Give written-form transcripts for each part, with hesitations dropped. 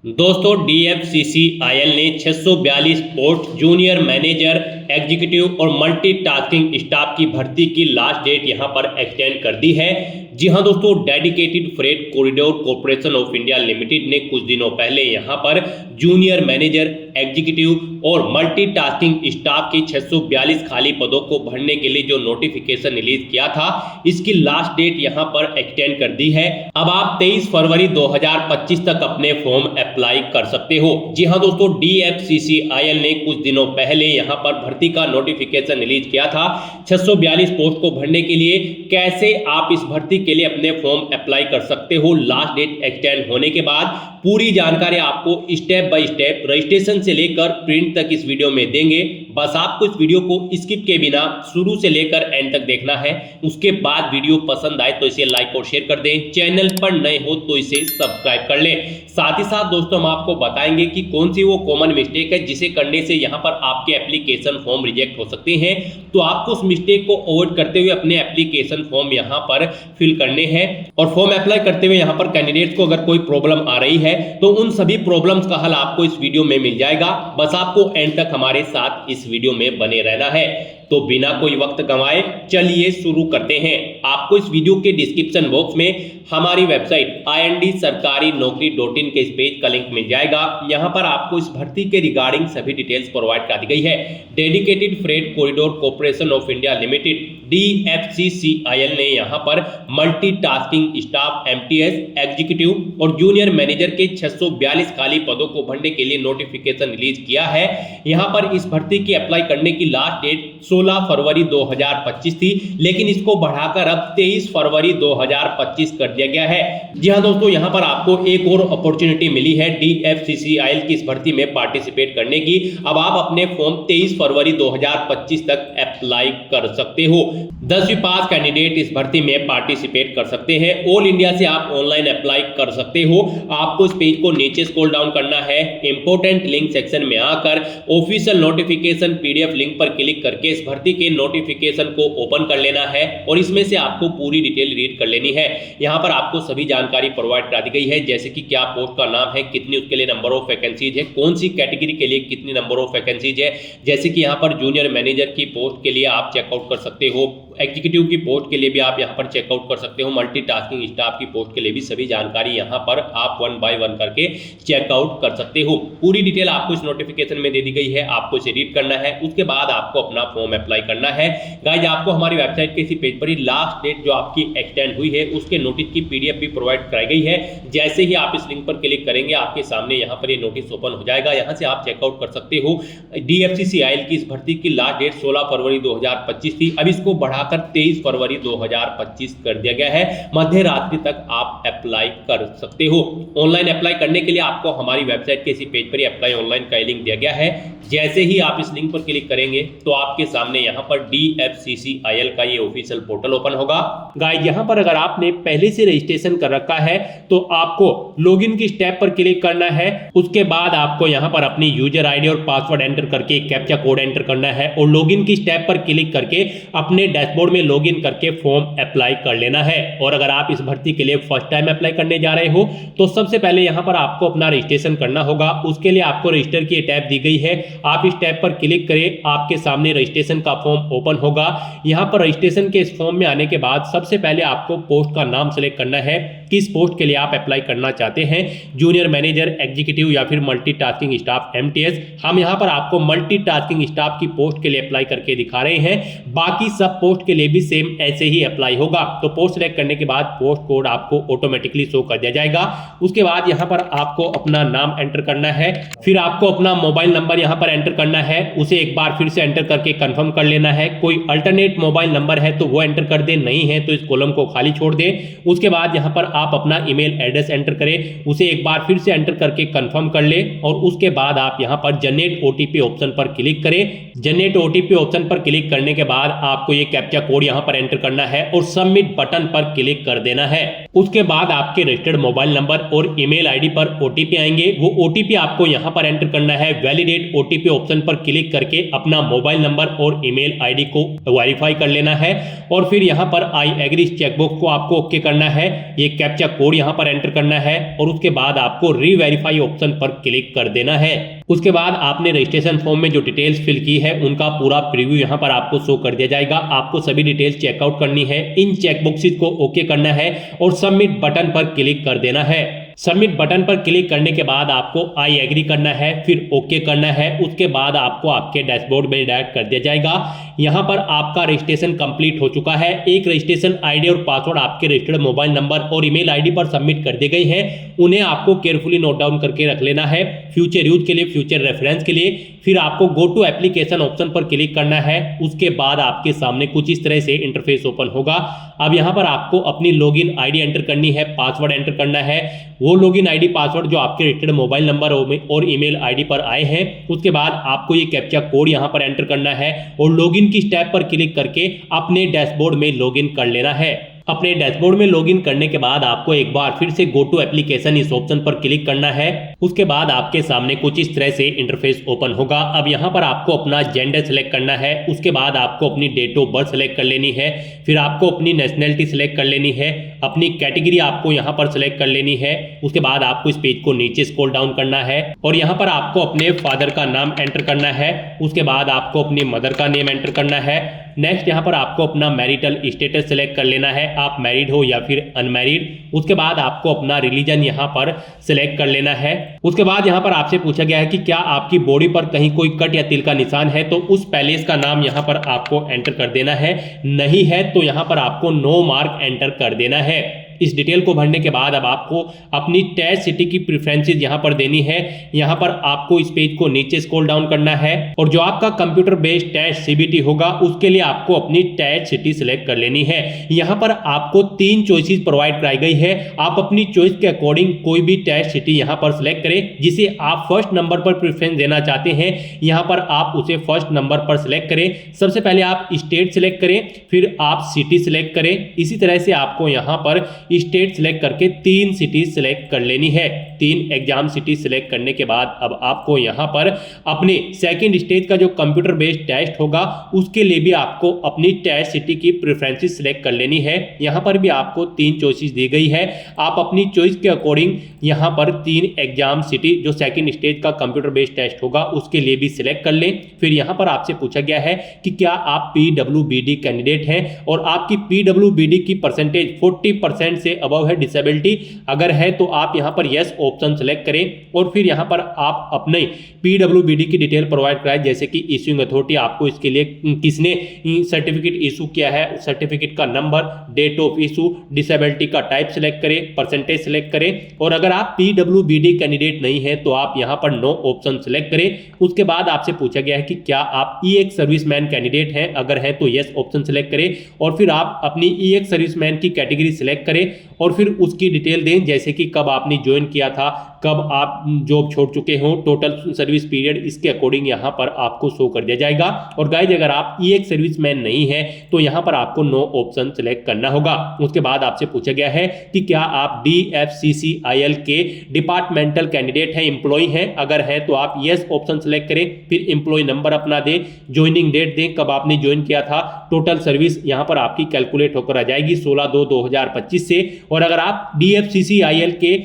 दोस्तों DFCCIL ने 642 post junior manager executive और मल्टीटास्किंग स्टाफ की भर्ती की लास्ट डेट यहां पर एक्सटेंड कर दी है। जी हां दोस्तों, dedicated freight corridor corporation of India limited ने कुछ दिनों पहले यहां पर जूनियर मैनेजर एग्जीक्यूटिव और मल्टीटास्किंग स्टाफ की 642 खाली पदों को भरने के लिए जो नोटिफिकेशन रिलीज किया था, इसकी लास्ट डेट यहां पर एक्सटेंड कर दी है। अब आप 23 फरवरी 2025 तक अपने फॉर्म अप्लाई कर सकते हो। जी हां दोस्तों, DFCCIL ने कुछ दिनों पहले यहां पर भर्ती का नोटिफिकेशन रिलीज किया था 642 पोस्ट को भरने के लिए। कैसे आप इस भर्ती के लिए अपने फॉर्म अप्लाई कर सकते हो लास्ट डेट एक्सटेंड होने के बाद, पूरी जानकारी आपको स्टेप बाय स्टेप रजिस्ट्रेशन से लेकर प्रिंट तक इस वीडियो में देंगे। बस आपको इस वीडियो को स्किप के बिना शुरू से लेकर एंड तक देखना है। उसके बाद वीडियो पसंद आए तो इसे लाइक और शेयर कर दें। चैनल पर नए हो तो इसे सब्सक्राइब कर लें। साथ ही साथ दोस्तों, हम आपको बताएंगे कि कौन सी वो कॉमन मिस्टेक है जिसे करने से यहां पर आपके एप्लीकेशन फॉर्म रिजेक्ट हो सकते हैं। तो आपको उस मिस्टेक को अवॉइड करते हुए अपने एप्लीकेशन फॉर्म यहां पर फिल करने हैं। और फॉर्म अप्लाई करते हुए यहां पर कैंडिडेट्स को अगर कोई प्रॉब्लम आ रही है तो उन सभी प्रॉब्लम्स का हल आपको इस वीडियो में मिल जाएगा। बस आपको एंड तक हमारे साथ इस वीडियो में बने रहना है। तो बिना कोई वक्त गंवाए चलिए शुरू करते हैं। आपको इस वीडियो के डिस्क्रिप्शन बॉक्स में हमारी वेबसाइट IND-sarkari-naukri.in के इस पेज का लिंक मिल जाएगा। यहां पर आपको इस भर्ती के रिगार्डिंग सभी डिटेल्स प्रोवाइड कर दी गई है। Dedicated freight corridor corporation of India limited DFCCIL ने यहां पर मल्टीटास्किंग स्टाफ MTS एग्जीक्यूटिव और जूनियर मैनेजर के 642 खाली पदों को भरने के लिए नोटिफिकेशन रिलीज किया है। यहां पर इस भर्ती की अप्लाई करने की लास्ट डेट 16 फरवरी 2025 थी, लेकिन इसको बढ़ाकर अब 23 फरवरी 2025 कर दिया गया है। जी हां दोस्तों, यहां पर आपको एक और अपॉर्चुनिटी मिली है DFCCIL की इस भर्ती में पार्टिसिपेट करने की। अब आप अपने फॉर्म 23 फरवरी 2025 तक अप्लाई कर सकते हो। 10वीं पास कैंडिडेट इस भर्ती में पार्टिसिपेट कर सकते हैं। ऑल इंडिया से आप ऑनलाइन अप्लाई कर सकते हो। आपको इस पेज को नीचे स्क्रॉल डाउन करना है। इंपोर्टेंट लिंक सेक्शन में आकर ऑफिशियल नोटिफिकेशन PDF लिंक पर क्लिक करके इस भर्ती के नोटिफिकेशन को ओपन कर लेना है और इसमें से आपको पूरी डिटेल रीड कर लेनी है। यहां पर आपको सभी जानकारी प्रोवाइड करा दी गई है, जैसे कि क्या पोस्ट का नाम है, कितनी उसके लिए नंबर ऑफ वैकेंसीज है, कौन सी कैटेगरी के लिए कितनी नंबर ऑफ वैकेंसीज है। जैसे कि यहां पर जूनियर मैनेजर की पोस्ट के लिए आप चेकआउट कर सकते हो, एग्जीक्यूटिव की पोस्ट के लिए भी आप यहां पर चेकआउट कर सकते हो, मल्टीटास्किंग स्टाफ की पोस्ट के लिए भी सभी जानकारी यहां पर आप 1 बाय 1 करके चेकआउट कर सकते हो। पूरी डिटेल आपको इस नोटिफिकेशन में दे दी गई है, आपको इसे रीड करना है। उसके बाद आपको अपना फॉर्म अप्लाई करना है। गाइज, आपको हमारी वेबसाइट के इसी पेज पर ही लास्ट डेट जो आपकी एक्सटेंड हुई है उसके नोटिस की PDF भी प्रोवाइड कराई गई है। जैसे ही आप इस लिंक पर क्लिक करेंगे, आपके सामने यहां पर ये नोटिस ओपन हो जाएगा। यहां से आप चेकआउट कर सकते हो। DFCCIL की इस भर्ती की लास्ट डेट 16 फरवरी 2025 थी। अब इसको बढ़ाकर 23 फरवरी 2025 कर दिया गया है। मध्य रात्रि तक आप अप्लाई कर सकते हो। ऑनलाइन अप्लाई करने के लिए आपको हमारी वेबसाइट के इसी पेज पर ही अप्लाई ऑनलाइन का लिंक दिया गया है। जैसे ही आप इस लिंक पर क्लिक करेंगे तो आपके सामने यहां पर DFCCIL का ये ऑफिशियल पोर्टल ओपन होगा। गाइस, यहां पर अगर आपने पहले से रजिस्ट्रेशन कर रखा है तो आपको लॉगिन की स्टेप पर क्लिक करना है। उसके बाद आपको यहां पर अपनी यूजर आईडी और पासवर्ड एंटर करके कैप्चा कोड एंटर करना है और लॉगिन की स्टेप पर क्लिक करके अपने डैशबोर्ड में लॉगिन करके फॉर्म अप्लाई कर लेना है। और अगर आप इस भर्ती के लिए फर्स्ट टाइम अप्लाई करने जा रहे हो तो सबसे पहले यहां पर आपको अपना रजिस्ट्रेशन करना होगा। उसके लिए आपको रजिस्टर की टैब दी गई है। आप इस टैब पर क्लिक करें, आपके सामने रजिस्ट्रेशन का फॉर्म ओपन होगा। यहां पर रजिस्ट्रेशन के इस फॉर्म में आने के बाद सबसे पहले आपको पोस्ट का नाम सेलेक्ट करना है, किस पोस्ट के लिए आप अप्लाई करना चाहते हैं, जूनियर मैनेजर एग्जीक्यूटिव या फिर मल्टीटास्किंग स्टाफ MTS। हम यहां पर आपको मल्टीटास्किंग स्टाफ की पोस्ट के लिए अप्लाई करके दिखा रहे हैं। बाकी सब पोस्ट के लिए भी सेम ऐसे ही अप्लाई होगा। तो पोस्ट सेलेक्ट करने के बाद पोस्ट कोड आपको ऑटोमेटिकली शो कर दिया जाएगा। उसके बाद यहां पर आपको अपना नाम एंटर करना है, फिर आपको अपना मोबाइल नंबर यहां पर एंटर करना है। उसे एक बार फिर से एंटर करके कंफर्म कर लेना है। कोई अल्टरनेट मोबाइल नंबर है तो वो एंटर कर दे, नहीं है तो इस कॉलम को खाली छोड़ दे। उसके बाद यहां पर आप अपना ईमेल एड्रेस एंटर करें, उसे एक बार फिर से एंटर करके कंफर्म कर ले और उसके बाद आप यहां पर जनरेट OTP ऑप्शन पर क्लिक करें। जनरेट OTP ऑप्शन पर क्लिक करने के बाद आपको ये कैप्चा कोड यहां पर एंटर करना है और सबमिट बटन पर क्लिक कर देना है। उसके बाद आपके रजिस्टर्ड मोबाइल नंबर और ईमेल आईडी पर ओटीपी आएंगे। वो ओटीपी आपको यहां पर एंटर करना है। वैलिडेट ओटीपी ऑप्शन पर क्लिक करके अपना मोबाइल नंबर और ईमेल आईडी को वेरीफाई कर लेना है और फिर यहां पर आई एग्री चेकबॉक्स को आपको ओके करना है। ये कैप्चा कोड यहां पर एंटर करना है और उसके बाद आपको रीवेरीफाई ऑप्शन पर क्लिक कर देना है। उसके बाद आपने रजिस्ट्रेशन फॉर्म में जो डिटेल्स फिल की है उनका पूरा प्रीव्यू यहां पर आपको शो कर दिया जाएगा। आपको सभी डिटेल्स चेकआउट करनी है, इन चेकबॉक्सेस को ओके करना है और सबमिट बटन पर क्लिक कर देना है। सबमिट बटन पर क्लिक करने के बाद आपको आई एग्री करना है, फिर ओके करना है। उसके बाद आपको आपके डैशबोर्ड में डायरेक्ट कर दिया जाएगा। यहां पर आपका रजिस्ट्रेशन कंप्लीट हो चुका है। एक रजिस्ट्रेशन आईडी और पासवर्ड आपके रजिस्टर्ड मोबाइल नंबर और ईमेल आईडी पर सबमिट कर दिए गए हैं। उन्हें आपको केयरफुली नोट डाउन करके रख लेना है फ्यूचर यूज के लिए, फ्यूचर रेफरेंस के लिए। फिर आपको गो टू एप्लीकेशन ऑप्शन पर क्लिक करना है। उसके बाद आपके सामने कुछ इस तरह से इंटरफेस ओपन होगा। अब यहां पर आपको अपनी लॉगिन आईडी एंटर करनी है, पासवर्ड एंटर करना है। वो लॉगिन आईडी पासवर्ड जो आपके रजिस्टर्ड मोबाइल नंबर और ईमेल आईडी पर आए हैं। उसके बाद आपको ये कैप्चा कोड यहां पर एंटर करना है और लॉगिन की स्टेप पर क्लिक करके अपने डैशबोर्ड में लॉगिन कर लेना है। अपने डैशबोर्ड में लॉगिन करने के बाद आपको एक बार फिर से गो टू एप्लीकेशन इस ऑप्शन पर क्लिक करना है। उसके बाद आपके सामने कुछ इस तरह से इंटरफेस ओपन होगा। अब यहां पर आपको अपना जेंडर सेलेक्ट करना है। उसके बाद आपको अपनी डेट ऑफ बर्थ सेलेक्ट कर लेनी है। फिर आपको अपनी नेशनैलिटी सेलेक्ट कर लेनी है। अपनी कैटेगरी आपको यहां पर सेलेक्ट कर लेनी है। उसके बाद आपको इस पेज को नीचे स्क्रॉल डाउन करना है और यहां पर आपको अपने फादर का नाम एंटर करना है। उसके बाद आपको अपनी मदर का नेम एंटर करना है। नेक्स्ट यहां पर आपको अपना मैरिटल स्टेटस सेलेक्ट कर लेना है, आप मैरिड हो या फिर अनमैरिड। उसके बाद आपको अपना रिलीजन यहां पर सेलेक्ट कर लेना है। उसके बाद यहां पर आपसे पूछा गया है कि क्या आपकी बॉडी पर कहीं कोई कट या तिल का निशान है, तो उस पैलेस का नाम यहां पर आपको एंटर कर देना है। नहीं है तो यहां पर आपको नो मार्क एंटर कर देना है। इस डिटेल को भरने के बाद अब आपको अपनी टैग सिटी की प्रेफरेंसेस यहां पर देनी है। यहां पर आपको इस पेज को नीचे स्क्रॉल डाउन करना है और जो आपका कंप्यूटर बेस्ड टैग सीबीटी होगा उसके लिए आपको अपनी टैग सिटी सिलेक्ट कर लेनी है। यहां पर आपको 3 चॉइसेस प्रोवाइड कराई गई है। आप अपनी चॉइस के अकॉर्डिंग कोई भी टैग सिटी यहां पर सिलेक्ट करें। जिसे आप फर्स्ट नंबर पर प्रेफरेंस देना चाहते हैं यहां पर आप उसे फर्स्ट नंबर पर सिलेक्ट करें। सबसे पहले आप स्टेट सिलेक्ट करें, फिर आप सिटी सिलेक्ट करें। इसी तरह से आपको यहां पर स्टेट सिलेक्ट करके 3 सिटी सिलेक्ट कर लेनी है। 3 एग्जाम सिटी सिलेक्ट करने के बाद अब आपको यहां पर अपने सेकंड स्टेज का जो कंप्यूटर बेस्ड टेस्ट होगा उसके लिए भी आपको अपनी टेस्ट सिटी की प्रेफरेंसेस सिलेक्ट कर लेनी है। यहां पर भी आपको 3 चॉइसेस दी गई है। आप अपनी चॉइस के अकॉर्डिंग यहां पर 3 एग्जाम सिटी जो सेकंड स्टेज का कंप्यूटर बेस्ड टेस्ट होगा उसके लिए भी सिलेक्ट कर लें। फिर यहां पर आपसे पूछा गया है कि क्या आप पीडब्ल्यूबीडी कैंडिडेट हैं और आपकी पीडब्ल्यूबीडी की परसेंटेज 40% से अबव है डिसेबिलिटी। अगर है तो आप यहां पर यस ऑप्शन सेलेक्ट करें और फिर यहां पर आप अपने पीडब्ल्यूबीडी की डिटेल प्रोवाइड कराएं, जैसे कि इश्यूइंग अथॉरिटी आपको इसके लिए किसने सर्टिफिकेट इशू किया है, सर्टिफिकेट का number, date of issue, disability का टाइप सेलेक्ट करें, परसेंटेज सेलेक्ट करें। और अगर आप पीडब्ल्यूबीडी कैंडिडेट नहीं है तो आप यहां पर नो ऑप्शन सेलेक्ट करें। उसके बाद आपसे पूछा गया है कि क्या आप ईएक्स सर्विसमैन कैंडिडेट हैं, अगर है तो यस ऑप्शन सेलेक्ट करें और फिर आप अपनी ईएक्स सर्विसमैन की कैटेगरी सिलेक्ट करें और फिर उसकी डिटेल दें, जैसे कि कब आपने ज्वाइन किया था, कब आप जॉब छोड़ चुके हो, टोटल सर्विस पीरियड, इसके अकॉर्डिंग यहां पर आपको शो कर दिया जाएगा। और गाइस अगर आप ईएक्स सर्विसमैन नहीं है तो यहां पर आपको नो ऑप्शन सेलेक्ट करना होगा। उसके बाद आपसे पूछा गया है कि क्या आप DFCCIL के डिपार्टमेंटल कैंडिडेट हैं, एम्प्लॉय हैं, अगर है तो आप यस ऑप्शन सेलेक्ट करें। फिर एम्प्लॉय नंबर अपना दें, ज्वाइनिंग डेट दें, कब आपने ज्वाइन किया था, टोटल सर्विस यहां पर आपकी कैलकुलेट होकर आ जाएगी 16/2/2025 से। और अगर आप DFCCIL के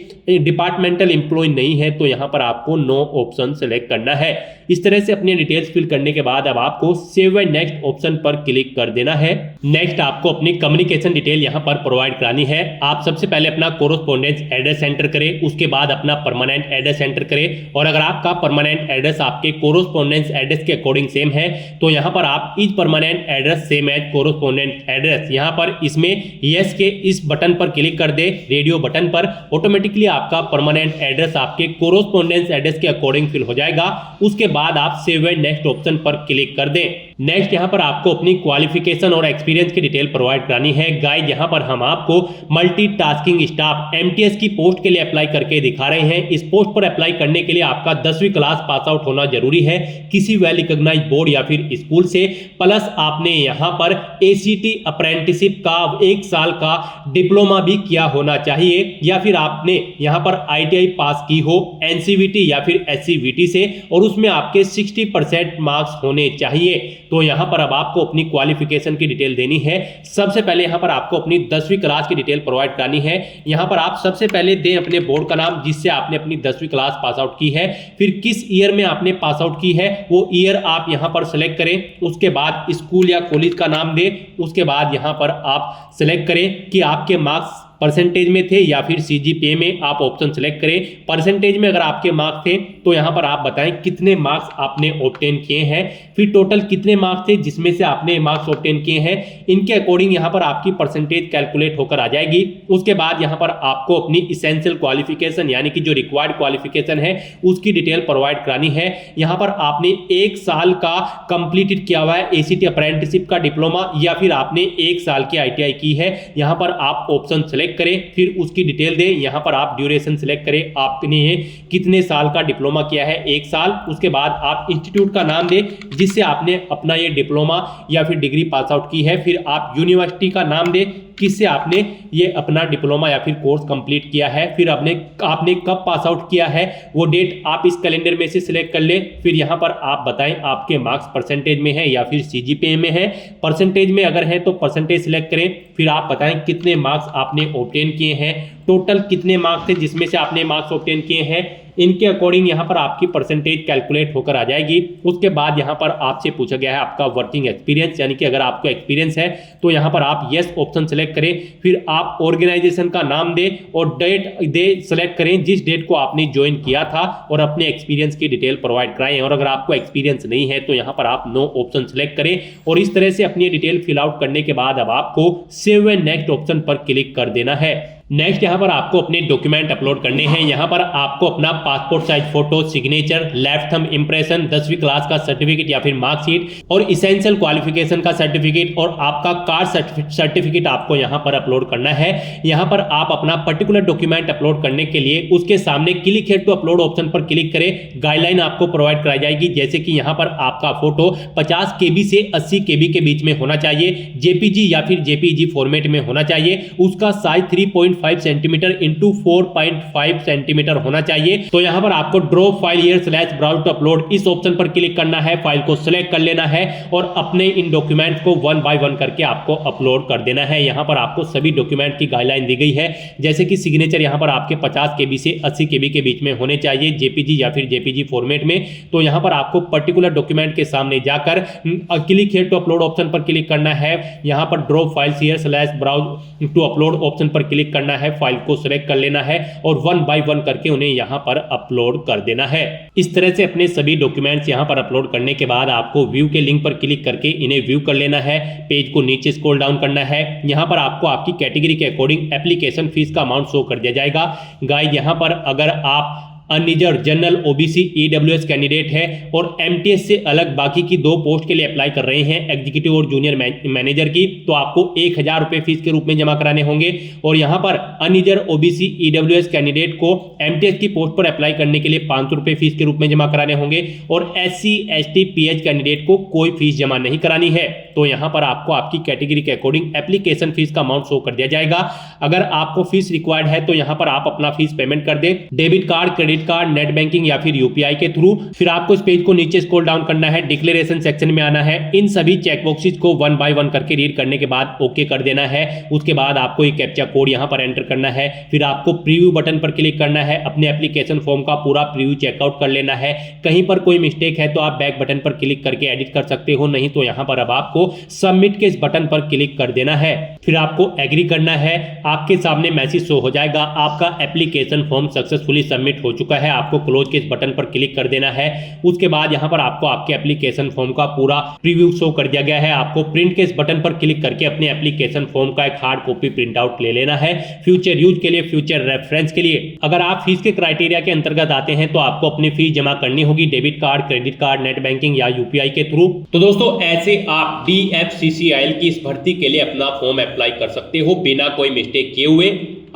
डिपार्टमेंटल एम्प्लॉय नहीं है तो यहां पर आपको नो ऑप्शन सेलेक्ट करना है। इस तरह से अपनी डिटेल्स फिल करने के बाद अब आपको सेव एंड नेक्स्ट ऑप्शन पर क्लिक कर देना है। नेक्स्ट आपको अपनी कम्युनिकेशन डिटेल यहां पर प्रोवाइड करानी है। आप सबसे पहले अपना कोरोस्पोंडेंस एड्रेस एंटर करें, उसके बाद अपना परमानेंट एड्रेस एंटर करें। और अगर आपका परमानेंट एड्रेस आपके कोरोस्पोंडेंस एड्रेस के अकॉर्डिंग सेम है तो यहां पर आप इस permanent address same as correspondent address यहां पर इसमें यस के इस बटन पर क्लिक कर दे, रेडियो बटन पर। ऑटोमेटिकली आपका परमानेंट एड्रेस आपके कोरोस्पोंडेंस एड्रेस के अकॉर्डिंग फिल हो जाएगा। उसके बाद आप सेव एंड नेक्स्ट ऑप्शन पर क्लिक कर दें। नेक्स्ट यहाँ पर आपको अपनी क्वालिफिकेशन और एक्सपीरियंस की डिटेल प्रोवाइड करानी है। गाइस यहाँ पर हम आपको मल्टीटास्किंग स्टाफ एमटीएस की पोस्ट के लिए अप्लाई करके दिखा रहे हैं। इस पोस्ट पर अप्लाई करने के लिए आपका 10वीं क्लास पास आउट होना जरूरी है किसी वेल रिकॉग्नाइज बोर्ड या फिर स्कूल से, प्लस आपने यहाँ पर एसीटी अप्रेंटिसशिप का 1 साल का डिप्लोमा भी किया होना चाहिए, या फिर आपने यहाँ पर आईटीआई पास की हो एनसीवीटी या फिर एससीवीटी से और उसमें आपके 60% मार्क्स होने चाहिए। तो यहाँ पर अब आपको अपनी क्वालिफिकेशन की डिटेल देनी है। सबसे पहले यहाँ पर आपको अपनी 10वीं क्लास की डिटेल प्रोवाइड करानी है। यहाँ पर आप सबसे पहले दें अपने बोर्ड का नाम जिससे आपने अपनी 10वीं क्लास पास आउट की है, फिर किस ईयर में आपने पास आउट की है वो ईयर आप यहाँ पर सेलेक्ट करें। उसके बाद स्कूल या कॉलेज का नाम दें। उसके बाद यहाँ पर आप सेलेक्ट करें कि आपके मार्क्स परसेंटेज में थे या फिर सीजीपीए में, आप ऑप्शन सेलेक्ट करें। परसेंटेज में अगर आपके मार्क्स थे तो यहाँ पर आप बताएं कितने मार्क्स आपने ऑब्टेन किए हैं, फिर टोटल कितने मार्क्स थे जिसमें से आपने मार्क्स ऑब्टेन किए हैं। इनके अकॉर्डिंग यहाँ पर आपकी परसेंटेज कैलकुलेट होकर आ जाएगी। उसके बाद यहाँ पर आपको अपनी इसेंशियल क्वालिफिकेशन यानी कि जो रिक्वायर्ड क्वालिफिकेशन है उसकी डिटेल प्रोवाइड करानी है। यहाँ पर आपने 1 साल का कंप्लीटेड किया हुआ है एसीटी अप्रेंटिसशिप का डिप्लोमा या फिर आपने 1 साल की आईटीआई की है। यहाँ पर आप ऑप्शन सेलेक्ट करें, फिर उसकी डिटेल दें। यहां पर आप ड्यूरेशन सिलेक्ट करें, आपने कितने साल का डिप्लोमा किया है, 1 साल। उसके बाद आप इंस्टीट्यूट का नाम दें जिससे आपने अपना ये डिप्लोमा या फिर डिग्री पास आउट की है। फिर आप यूनिवर्सिटी का नाम दें किससे आपने ये अपना डिप्लोमा या फिर कोर्स कंप्लीट किया है। फिर आपने कब पास आउट किया है वो डेट आप इस कैलेंडर में से सिलेक्ट कर ले। फिर यहां पर आप बताएं आपके मार्क्स परसेंटेज में है या फिर सीजीपीए में है। परसेंटेज में अगर है तो परसेंटेज सिलेक्ट करें। फिर आप बताएं कितने मार्क्स आपने ऑब्टेन किए हैं, टोटल कितने मार्क्स थे जिसमें से आपने मार्क्स ऑब्टेन किए हैं। इनके अकॉर्डिंग यहाँ पर आपकी परसेंटेज कैलकुलेट होकर आ जाएगी। उसके बाद यहाँ पर आपसे पूछा गया है आपका वर्किंग एक्सपीरियंस, यानी कि अगर आपको एक्सपीरियंस है तो यहाँ पर आप यस ऑप्शन सेलेक्ट करें। फिर आप ऑर्गेनाइजेशन का नाम दें और डेट सेलेक्ट करें जिस डेट को आपने ज्वाइन किया था और अपने एक्सपीरियंस की डिटेल प्रोवाइड कराएं। और अगर आपको एक्सपीरियंस नहीं है तो यहाँ पर आप नो ऑप्शन सेलेक्ट करें। और इस तरह से अपनी डिटेल फिल आउट करने के बाद अब आपको सेव एंड नेक्स्ट ऑप्शन पर क्लिक कर देना है। नेक्स्ट यहाँ पर आपको अपने डॉक्यूमेंट अपलोड करने हैं। यहाँ पर आपको अपना passport size photo, signature, left thumb impression, 10वीं क्लास का सर्टिफिकेट या फिर मार्कशीट और इसेंशियल क्वालिफिकेशन का सर्टिफिकेट और आपका कास्ट सर्टिफिकेट आपको यहाँ पर अपलोड करना है। यहाँ पर आप अपना पर्टिकुलर डॉक्यूमेंट अपलोड करने के लिए उसके सामने click here to upload option पर क्लिक करें। गाइडलाइन आपको प्रोवाइड कराई जाएगी, जैसे कि यहाँ पर आपका फोटो 50 KB से 80 KB के बीच में होना चाहिए, जेपीजी या फिर जेपीजी फॉर्मेट में होना चाहिए। उसका साइज 3.5 सेंटीमीटर इंटू 4.5 सेंटीमीटर होना चाहिए। तो यहां पर आपको drop file here slash browse to upload इस ऑप्शन पर क्लिक करना है, फाइल को सिलेक्ट कर लेना है और अपने इन डॉक्यूमेंट्स को 1 बाय 1 करके आपको अपलोड कर देना है। यहां पर आपको सभी डॉक्यूमेंट की गाइडलाइन दी गई है, जैसे कि सिग्नेचर यहां पर आपके 50 KB से 80 KB के बीच में होने चाहिए, जेपीजी या फिर जेपीजी फॉर्मेट में। तो यहां पर आपको पर्टिकुलर डॉक्यूमेंट के सामने जाकर click here to upload option पर क्लिक करना है। यहां पर drop file here slash browse to upload option पर क्लिक करना है, फाइल को सिलेक्ट कर लेना है और 1 बाय 1 करके उन्हें यहां पर अपलोड कर देना है। इस तरह से अपने सभी डॉक्यूमेंट्स यहां पर अपलोड करने के बाद आपको व्यू के लिंक पर क्लिक करके इन्हें व्यू कर लेना है। पेज को नीचे स्क्रॉल डाउन करना है। यहां पर आपको आपकी कैटेगरी के अकॉर्डिंग एप्लीकेशन फीस का अमाउंट शो कर दिया जाएगा। गाइस यहां पर अगर आप unreserved, general, OBC, EWS candidate है और एमटीएस से अलग बाकी की 2 पोस्ट के लिए अप्लाई कर रहे हैं, एग्जीक्यूटिव और जूनियर मैनेजर की, तो आपको 1000 रुपए फीस के रूप में जमा कराने होंगे। और यहां पर अनरिजर्व, ओबीसी, ईडब्ल्यूएस कैंडिडेट को एमटीएस की पोस्ट पर अप्लाई करने के लिए 500 रुपए फीस के रूप में जमा कराने होंगे और एससी, एसटी, पीएच कैंडिडेट को कोई फीस जमा नहीं करानी है। तो यहां पर आपको आपकी कैटेगरी के अकॉर्डिंग एप्लीकेशन फीस का अमाउंट शो कर दिया जाएगा। अगर आपको फीस रिक्वायर्ड है तो यहां पर आप अपना फीस पेमेंट कर दें, debit card, credit card, net banking या फिर यूपीआई के थ्रू। फिर आपको इस पेज को नीचे स्क्रॉल डाउन करना है, डिक्लेरेशन सेक्शन में आना है। इन सभी चेक बॉक्सेस को 1 बाय 1 करके रीड करने के बाद ओके कर देना है। उसके बाद आपको एक कैप्चा कोड यहां पर एंटर करना है। फिर आपको प्रीव्यू बटन पर क्लिक करना है, अपने एप्लीकेशन फॉर्म का पूरा प्रीव्यू चेकआउट कर लेना है। कहीं पर कोई मिस्टेक है तो आप बैक बटन पर क्लिक करके एडिट कर सकते हो, नहीं तो यहां पर अब आपको सबमिट के इस बटन पर क्लिक कर देना है। फिर आपको एग्री करना है। आपके सामने मैसेज शो हो जाएगा, आपका एप्लीकेशन फॉर्म सक्सेसफुली सबमिट हो चुका है। आपको क्लोज के इस बटन पर क्लिक कर देना है। उसके बाद यहाँ पर आपको आपके एप्लीकेशन फॉर्म का पूरा प्रीव्यू शो कर दिया गया है। आपको प्रिंट के इस बटन पर क्लिक करके अपने एप्लीकेशन फॉर्म का एक हार्ड कॉपी प्रिंट आउट ले लेना है, फ्यूचर यूज के लिए, फ्यूचर रेफरेंस के लिए। अगर आप फीस के क्राइटेरिया के अंतर्गत आते हैं तो आपको अपनी फीस जमा करनी होगी debit card, credit card, net banking या यूपीआई के थ्रू। तो दोस्तों ऐसे आप DFCCIL की इस भर्ती के लिए अपना फॉर्म अप्लाई कर सकते हो बिना कोई मिस्टेक किए हुए।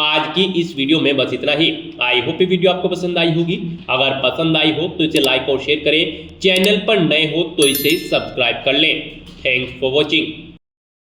आज की इस वीडियो में बस इतना ही। आई होप ये वीडियो आपको पसंद आई होगी। अगर पसंद आई हो तो इसे लाइक और शेयर करें। चैनल पर नए हो तो इसे सब्सक्राइब कर लें। Thanks for watching.